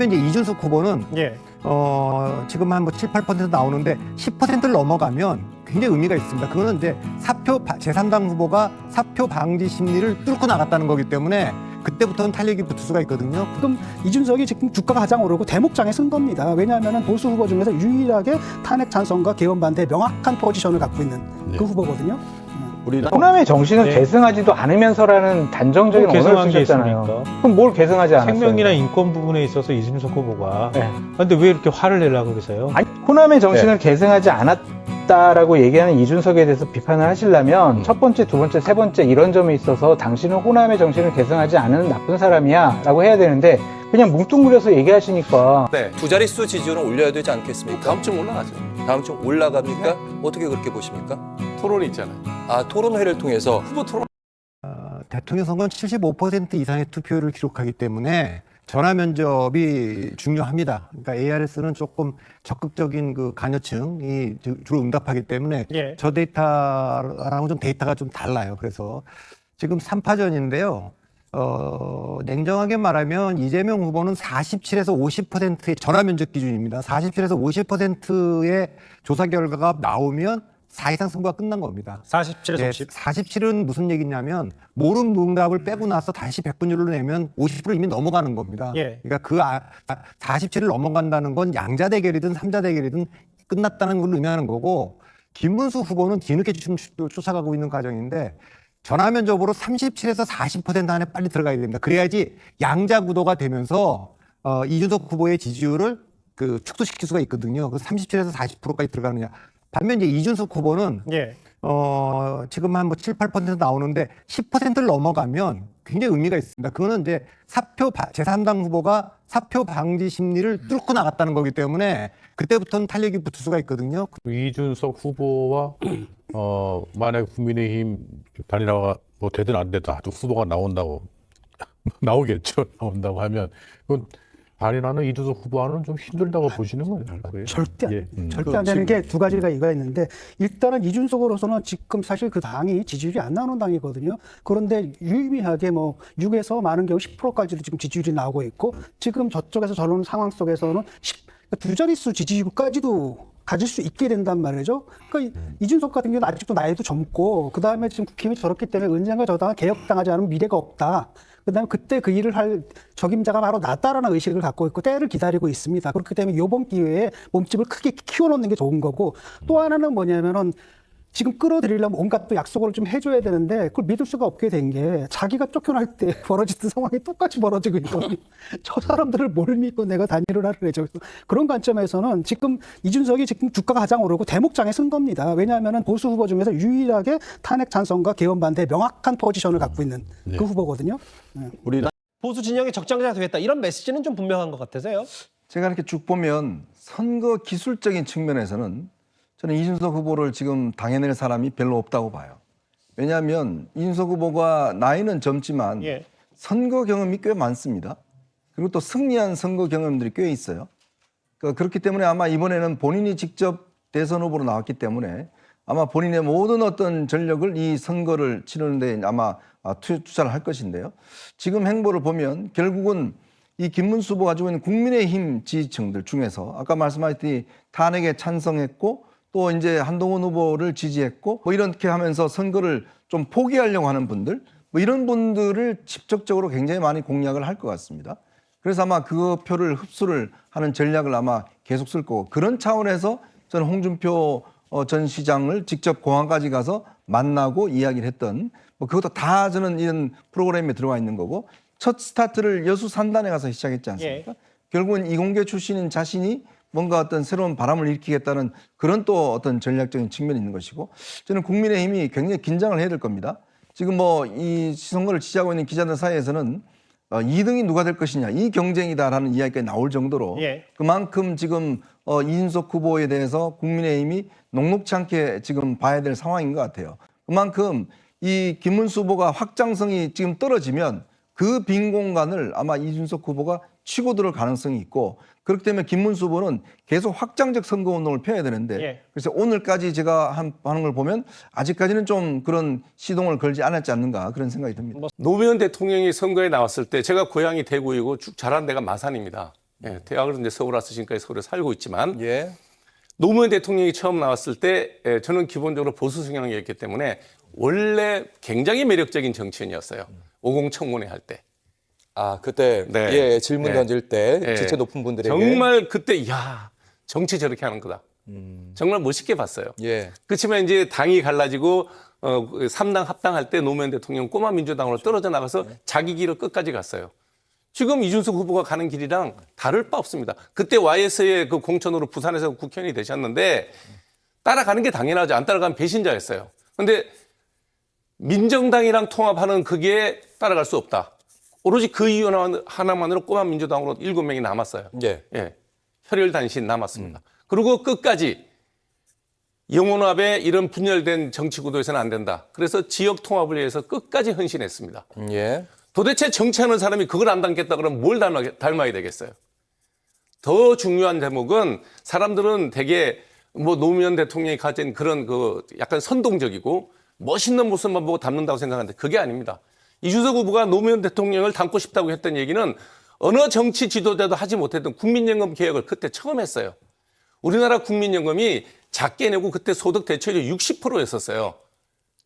반면 이제 이준석 후보는 예. 지금 한 뭐 7, 8% 나오는데 10%를 넘어가면 굉장히 의미가 있습니다. 그거는 이제 제3당 후보가 사표 방지 심리를 뚫고 나갔다는 거기 때문에 그때부터는 탄력이 붙을 수가 있거든요. 지금 이준석이 지금 주가가 가장 오르고 대목장에 쓴 겁니다. 왜냐하면 보수 후보 중에서 유일하게 탄핵 찬성과 개헌 반대에 명확한 포지션을 갖고 있는 그 후보거든요. 호남의 정신은 계승하지도 않으면서라는 단정적인 언어를 쓰셨잖아요. 그럼 뭘 계승하지 않았어요? 생명이나 인권 부분에 있어서 이준석 후보가. 근데 왜 이렇게 화를 내려고 그러세요? 아니, 호남의 정신을 계승하지 않았다라고 얘기하는 이준석에 대해서 비판을 하시려면 첫 번째, 두 번째, 세 번째 이런 점에 있어서 당신은 호남의 정신을 계승하지 않은 나쁜 사람이야 라고 해야 되는데 그냥 뭉뚱그려서 얘기하시니까 두 자릿수 지지율은 올려야 되지 않겠습니까? 다음 주 올라가죠. 다음 주 올라갑니까? 어떻게 그렇게 보십니까? 토론이 있잖아요. 아, 토론회를 통해서 후보 토론. 대통령 선거는 75% 이상의 투표율을 기록하기 때문에 전화 면접이 중요합니다. 그러니까 ARS는 조금 적극적인 그 관여층이 주로 응답하기 때문에 예. 저 데이터랑은 좀 데이터가 좀 달라요. 그래서 지금 3파전인데요. 냉정하게 말하면 이재명 후보는 47에서 50%의 전화 면접 기준입니다. 47에서 50%의 조사 결과가 나오면 사실상 승부가 끝난 겁니다. 47에서 50. 47은 무슨 얘기냐면 모름 응답을 빼고 나서 다시 100분율로 내면 50% 이미 넘어가는 겁니다. 예. 그러니까 47을 넘어간다는 건 양자 대결이든 삼자 대결이든 끝났다는 걸 의미하는 거고 김문수 후보는 뒤늦게 지금 쫓아가고 있는 과정인데 전화 면접으로 37에서 40% 안에 빨리 들어가야 됩니다. 그래야지 양자 구도가 되면서 이준석 후보의 지지율을 축소시킬 수가 있거든요. 그래서 37에서 40%까지 들어가느냐. 반면 이제 이준석 후보는 예. 지금 한 뭐 7, 8% 나오는데 10%를 넘어가면 굉장히 의미가 있습니다. 그거는 이제 제3당 후보가 사표 방지 심리를 뚫고 나갔다는 거기 때문에 그때부터는 탄력이 붙을 수가 있거든요. 이준석 후보와 만약 국민의힘 단일화가 뭐 되든 안 되든 아주 후보가 나온다고 나오겠죠. 나온다고 하면 그건 단일화는 이준석 후보와는 좀 힘들다고 보시는 거예요. 절대 안 되는 게 두 가지가 이가 있는데 일단은 이준석으로서는 지금 사실 그 당이 지지율이 안 나오는 당이거든요. 그런데 유의미하게 뭐 6에서 많은 경우 10%까지도 지금 지지율이 나오고 있고 지금 저쪽에서 저런 상황 속에서는 두 자릿수 지지율까지도 가질 수 있게 된단 말이죠. 그러니까 이준석 같은 경우는 아직도 나이도 젊고 그다음에 지금 국힘이 저렇기 때문에 언젠가 저 당을 개혁당하지 않으면 미래가 없다. 그다음에 그때 그 일을 할 적임자가 바로 낫다라는 의식을 갖고 있고 때를 기다리고 있습니다. 그렇기 때문에 이번 기회에 몸집을 크게 키워놓는 게 좋은 거고 또 하나는 뭐냐면은 지금 끌어들이려면 온갖 또 약속을 좀 해줘야 되는데 그걸 믿을 수가 없게 된 게 자기가 쫓겨날 때 벌어지던 상황이 똑같이 벌어지고 있거든요. 저 사람들을 뭘 믿고 내가 단일을 하려죠. 그런 관점에서는 지금 이준석이 지금 주가가 가장 오르고 대목장에 쓴 겁니다. 왜냐하면 보수 후보 중에서 유일하게 탄핵 찬성과 개헌 반대에 명확한 포지션을 갖고 있는 그 후보거든요. 보수 진영의 적장자가 되겠다 이런 메시지는 좀 분명한 것 같아서요. 제가 이렇게 쭉 보면 선거 기술적인 측면에서는 저는 이준석 후보를 지금 당해낼 사람이 별로 없다고 봐요. 왜냐하면 이준석 후보가 나이는 젊지만 선거 경험이 꽤 많습니다. 그리고 또 승리한 선거 경험들이 꽤 있어요. 그렇기 때문에 아마 이번에는 본인이 직접 대선 후보로 나왔기 때문에 아마 본인의 모든 어떤 전력을 이 선거를 치르는 데 아마 투자를 할 것인데요. 지금 행보를 보면 결국은 이 김문수 후보가 가지고 있는 국민의힘 지지층들 중에서 아까 말씀하셨듯이 탄핵에 찬성했고 또 이제 한동훈 후보를 지지했고 뭐 이렇게 하면서 선거를 좀 포기하려고 하는 분들 뭐 이런 분들을 직접적으로 굉장히 많이 공략을 할 것 같습니다. 그래서 아마 그 표를 흡수를 하는 전략을 아마 계속 쓸 거고 그런 차원에서 저는 홍준표 전 시장을 직접 공항까지 가서 만나고 이야기를 했던 뭐 그것도 다 저는 이런 프로그램에 들어와 있는 거고 첫 스타트를 여수 산단에 가서 시작했지 않습니까? 결국은 이공계 출신인 자신이 뭔가 어떤 새로운 바람을 일으키겠다는 그런 또 어떤 전략적인 측면이 있는 것이고 저는 국민의힘이 굉장히 긴장을 해야 될 겁니다. 지금 뭐 이 선거를 지지하고 있는 기자들 사이에서는 2등이 누가 될 것이냐 이 경쟁이다라는 이야기가 나올 정도로 그만큼 지금 이준석 후보에 대해서 국민의힘이 녹록치 않게 지금 봐야 될 상황인 것 같아요. 그만큼 이 김문수 후보가 확장성이 지금 떨어지면 그 빈 공간을 아마 이준석 후보가 치고 들어올 가능성이 있고 그렇기 때문에 김문수 후보는 계속 확장적 선거운동을 펴야 되는데 그래서 오늘까지 제가 하는 걸 보면 아직까지는 좀 그런 시동을 걸지 않았지 않는가 그런 생각이 듭니다. 노무현 대통령이 선거에 나왔을 때 제가 고향이 대구이고 쭉 자란 데가 마산입니다. 예, 대학을 이제 서울 와서 지금까지 서울에 살고 있지만 예. 노무현 대통령이 처음 나왔을 때 저는 기본적으로 보수 성향이었기 때문에 원래 굉장히 매력적인 정치인이었어요. 50 청문회 할 때. 아, 그때 네. 예, 질문 네. 던질 때 네. 지체 높은 분들에게 정말 그때 야 정치 저렇게 하는 거다. 정말 멋있게 봤어요. 예. 그렇지만 이제 당이 갈라지고 3당 합당할 때 노무현 대통령 꼬마 민주당으로 떨어져 나가서 자기 길을 끝까지 갔어요. 지금 이준석 후보가 가는 길이랑 다를 바 없습니다. 그때 YS의 그 공천으로 부산에서 국회의원이 되셨는데 따라가는 게 당연하죠. 안 따라가면 배신자였어요. 그런데 민정당이랑 통합하는 그게 따라갈 수 없다. 오로지 그 이유 하나만으로 꼬마 민주당으로 7명이 남았어요. 예. 예. 혈혈단신 남았습니다. 그리고 끝까지 영혼합의 이런 분열된 정치 구도에서는 안 된다. 그래서 지역 통합을 위해서 끝까지 헌신했습니다. 예. 도대체 정치하는 사람이 그걸 안 닮겠다 그러면 뭘 닮아야 되겠어요? 더 중요한 대목은 사람들은 되게 뭐 노무현 대통령이 가진 그런 그 약간 선동적이고 멋있는 모습만 보고 닮는다고 생각하는데 그게 아닙니다. 이준석 후보가 노무현 대통령을 닮고 싶다고 했던 얘기는 어느 정치 지도자도 하지 못했던 국민연금 개혁을 그때 처음 했어요. 우리나라 국민연금이 작게 내고 그때 소득 대체율이 60%였었어요.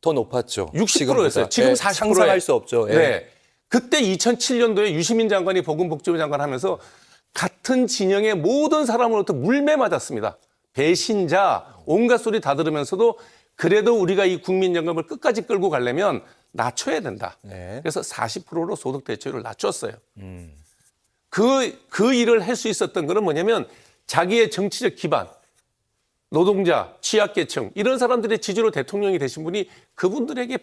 더 높았죠. 60%였어요. 지금 예, 40%에. 상상할 수 없죠. 예. 네. 그때 2007년도에 유시민 장관이 보건복지부 장관 하면서 같은 진영의 모든 사람으로부터 물매 맞았습니다. 배신자, 온갖 소리 다 들으면서도 그래도 우리가 이 국민연금을 끝까지 끌고 가려면 낮춰야 된다. 네. 그래서 40%로 소득 대체율을 낮췄어요. 그 일을 할 수 있었던 거는 뭐냐면 자기의 정치적 기반, 노동자, 취약계층 이런 사람들의 지지로 대통령이 되신 분이 그분들에게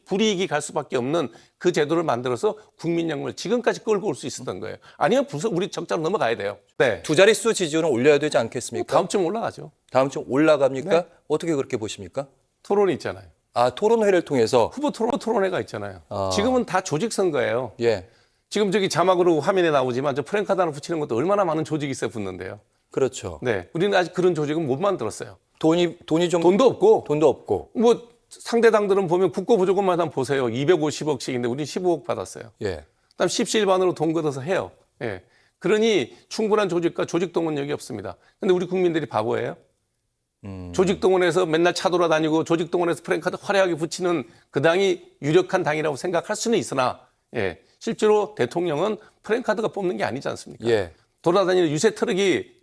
불이익이 갈 수밖에 없는 그 제도를 만들어서 국민연금을 지금까지 끌고 올 수 있었던 거예요. 아니면 우리 적자로 넘어가야 돼요. 네. 두 자릿수 지지율은 올려야 되지 않겠습니까? 다음 주면 올라가죠. 다음 주 올라갑니까? 네. 어떻게 그렇게 보십니까? 토론이 있잖아요. 아, 토론회를 통해서 후보 토론회가 있잖아요. 아. 지금은 다 조직 선거예요. 예. 지금 저기 자막으로 화면에 나오지만 저 프랭카드 하나 붙이는 것도 얼마나 많은 조직이 있어야 붙는데요. 그렇죠. 네. 우리는 아직 그런 조직은 못 만들었어요. 돈이 좀 돈도 없고 돈도 없고. 뭐 상대 당들은 보면 국고부조금만 한번 보세요. 250억씩인데 우리는 15억 받았어요. 예. 그다음 십시일반으로 돈 걷어서 해요. 예. 그러니 충분한 조직과 조직 동원력이 없습니다. 근데 우리 국민들이 바보예요. 조직 동원해서 맨날 차 돌아다니고 조직 동원해서 프랭카드 화려하게 붙이는 그 당이 유력한 당이라고 생각할 수는 있으나 예. 실제로 대통령은 프랭카드가 뽑는 게 아니지 않습니까? 예. 돌아다니는 유세 트럭이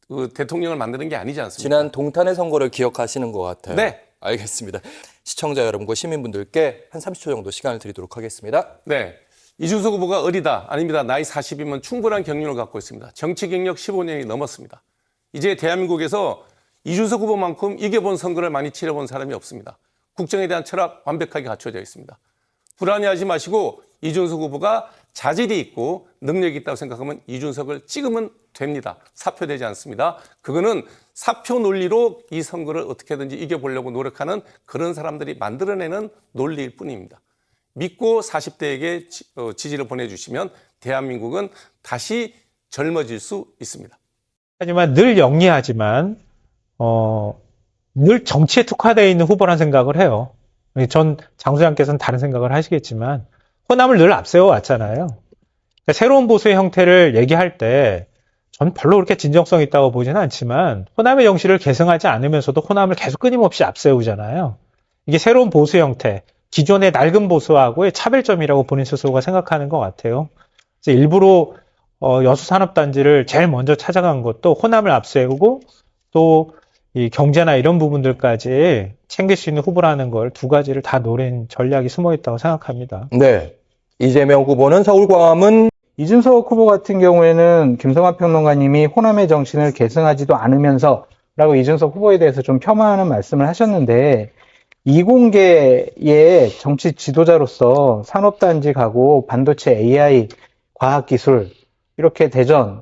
그 대통령을 만드는 게 아니지 않습니까? 지난 동탄의 선거를 기억하시는 것 같아요. 네. 알겠습니다. 시청자 여러분과 시민분들께 한 30초 정도 시간을 드리도록 하겠습니다. 네. 이준석 후보가 어리다. 아닙니다. 나이 40이면 충분한 경륜을 갖고 있습니다. 정치 경력 15년이 넘었습니다. 이제 대한민국에서 이준석 후보만큼 이겨본 선거를 많이 치러본 사람이 없습니다. 국정에 대한 철학 완벽하게 갖춰져 있습니다. 불안해하지 마시고 이준석 후보가 자질이 있고 능력이 있다고 생각하면 이준석을 찍으면 됩니다. 사표되지 않습니다. 그거는 사표 논리로 이 선거를 어떻게든지 이겨보려고 노력하는 그런 사람들이 만들어내는 논리일 뿐입니다. 믿고 40대에게 지지를 보내주시면 대한민국은 다시 젊어질 수 있습니다. 하지만 늘 영리하지만 늘 정치에 특화되어 있는 후보란 생각을 해요. 전 장소장께서는 다른 생각을 하시겠지만 호남을 늘 앞세워 왔잖아요. 그러니까 새로운 보수의 형태를 얘기할 때 전 별로 그렇게 진정성 있다고 보지는 않지만 호남의 정치를 계승하지 않으면서도 호남을 계속 끊임없이 앞세우잖아요. 이게 새로운 보수 형태, 기존의 낡은 보수하고의 차별점이라고 본인 스스로가 생각하는 것 같아요. 그래서 일부러 여수산업단지를 제일 먼저 찾아간 것도 호남을 앞세우고 또 이 경제나 이런 부분들까지 챙길 수 있는 후보라는 걸 두 가지를 다 노린 전략이 숨어 있다고 생각합니다. 네. 이재명 후보는 서울 광화문 이준석 후보 같은 경우에는 김성환 평론가님이 호남의 정신을 계승하지도 않으면서 라고 이준석 후보에 대해서 좀 폄하하는 말씀을 하셨는데 이공계의 정치 지도자로서 산업단지 가고 반도체 AI 과학기술 이렇게 대전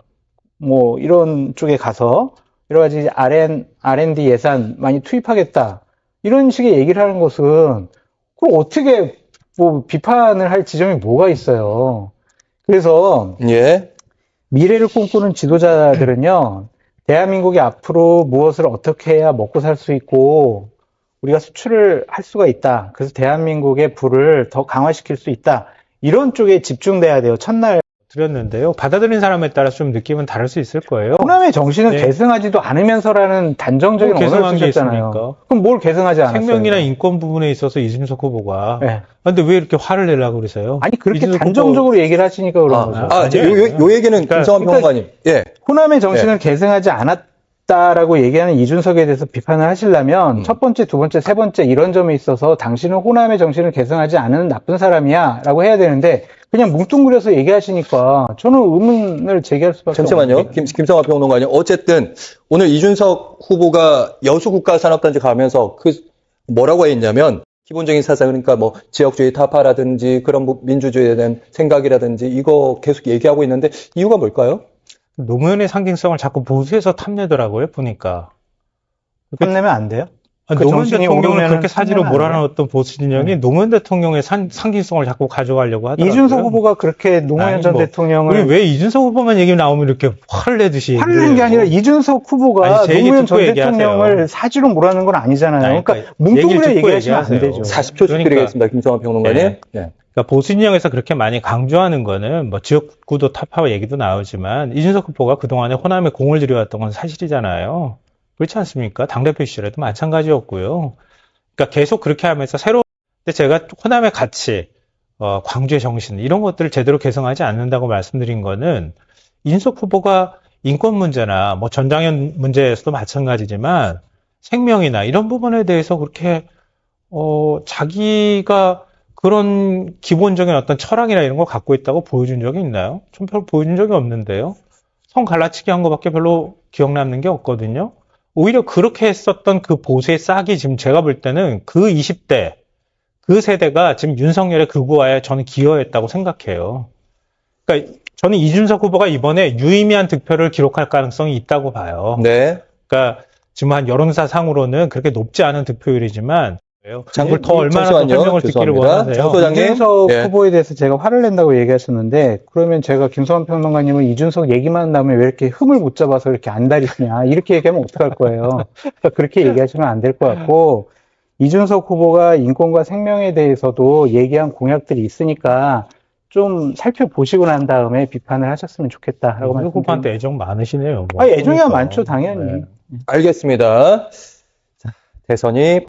뭐 이런 쪽에 가서 여러 가지 R&D 예산 많이 투입하겠다 이런 식의 얘기를 하는 것은 그걸 어떻게 뭐 비판을 할 지점이 뭐가 있어요. 그래서 예. 미래를 꿈꾸는 지도자들은요, 대한민국이 앞으로 무엇을 어떻게 해야 먹고 살 수 있고 우리가 수출을 할 수가 있다. 그래서 대한민국의 부를 더 강화시킬 수 있다. 이런 쪽에 집중돼야 돼요. 첫날 드렸는데요. 받아들인 사람에 따라서 좀 느낌은 다를 수 있을 거예요. 호남의 정신을 네. 계승하지도 않으면서라는 단정적인 뭐 언어를 계승한 게 쓰셨잖아요. 있습니까? 그럼 뭘 계승하지 않았어요? 생명이나 인권 부분에 있어서 이준석 후보가. 네. 근데 왜 이렇게 화를 내려고 그러세요? 아니 그렇게 이준석 단정적으로 얘기를 하시니까 그런 거죠. 요 얘기는 김성환 평론가님. 예. 호남의 정신을 계승하지 않았다라고 얘기하는 이준석에 대해서 비판을 하시려면 첫 번째, 두 번째, 세 번째 이런 점에 있어서 당신은 호남의 정신을 계승하지 않은 나쁜 사람이야 라고 해야 되는데 그냥 뭉뚱그려서 얘기하시니까 저는 의문을 제기할 수밖에 잠시만요. 없는데. 김성환 평론가님. 어쨌든 오늘 이준석 후보가 여수 국가산업단지 가면서 그 뭐라고 했냐면 기본적인 사상 그러니까 뭐 지역주의 타파라든지 그런 뭐 민주주의에 대한 생각이라든지 이거 계속 얘기하고 있는데 이유가 뭘까요? 노무현의 상징성을 자꾸 보수해서 탐내더라고요, 보니까. 탐내면 안 돼요? 그 노무현 정신이 대통령을 오르면은 그렇게 사지로 탐내면 안 돼요? 몰아넣었던 보수 진영이 노무현 대통령의 상징성을 자꾸 가져가려고 하더라고요. 이준석 후보가 그렇게 노무현 아니, 전 뭐, 대통령을 우리 왜 이준석 후보만 얘기 나오면 이렇게 화를 내듯이 화를 낸 게 아니라 이준석 후보가 아니, 제 얘기 노무현 전 듣고 얘기하세요. 대통령을 사지로 몰아넣은 건 아니잖아요. 그러니까 뭉뚱그려 얘기를 듣고 얘기하시면 안 얘기하세요. 되죠. 40초씩 그러니까. 드리겠습니다. 김성환 평론가님. 네. 예. 그러니까 보수 진영에서 그렇게 많이 강조하는 거는 뭐 지역구도 타파 얘기도 나오지만 이준석 후보가 그동안에 호남에 공을 들여왔던 건 사실이잖아요. 그렇지 않습니까? 당대표 시절에도 마찬가지였고요. 그러니까 계속 그렇게 하면서 근데 제가 호남의 가치, 광주의 정신 이런 것들을 제대로 개성하지 않는다고 말씀드린 거는 이준석 후보가 인권 문제나 뭐 전당현 문제에서도 마찬가지지만 생명이나 이런 부분에 대해서 그렇게 자기가 그런 기본적인 어떤 철학이나 이런 걸 갖고 있다고 보여준 적이 있나요? 좀 별로 보여준 적이 없는데요. 성 갈라치기 한 거밖에 별로 기억 남는 게 없거든요. 오히려 그렇게 했었던 그 보수의 싹이 지금 제가 볼 때는 그 20대, 그 세대가 지금 윤석열의 극우화에 저는 기여했다고 생각해요. 그러니까 저는 이준석 후보가 이번에 유의미한 득표를 기록할 가능성이 있다고 봐요. 네. 그러니까 지금 한 여론사 상으로는 그렇게 높지 않은 득표율이지만 장군 더 얼마나 더 잠시만요. 설명을 듣기를 죄송합니다. 원하세요? 장 소장님. 이준석 예. 후보에 대해서 제가 화를 낸다고 얘기하셨는데 그러면 제가 김성환 평론가님은 이준석 얘기만 나오면 왜 이렇게 흠을 못 잡아서 이렇게 안달이냐 이렇게 얘기하면 어떡할 거예요. 그러니까 그렇게 얘기하시면 안 될 것 같고 이준석 후보가 인권과 생명에 대해서도 얘기한 공약들이 있으니까 좀 살펴보시고 난 다음에 비판을 하셨으면 좋겠다라고 이준석 후보한테 말씀드립니다. 애정 많으시네요. 뭐. 애정이야 그러니까. 많죠 당연히. 네. 알겠습니다. 자, 대선이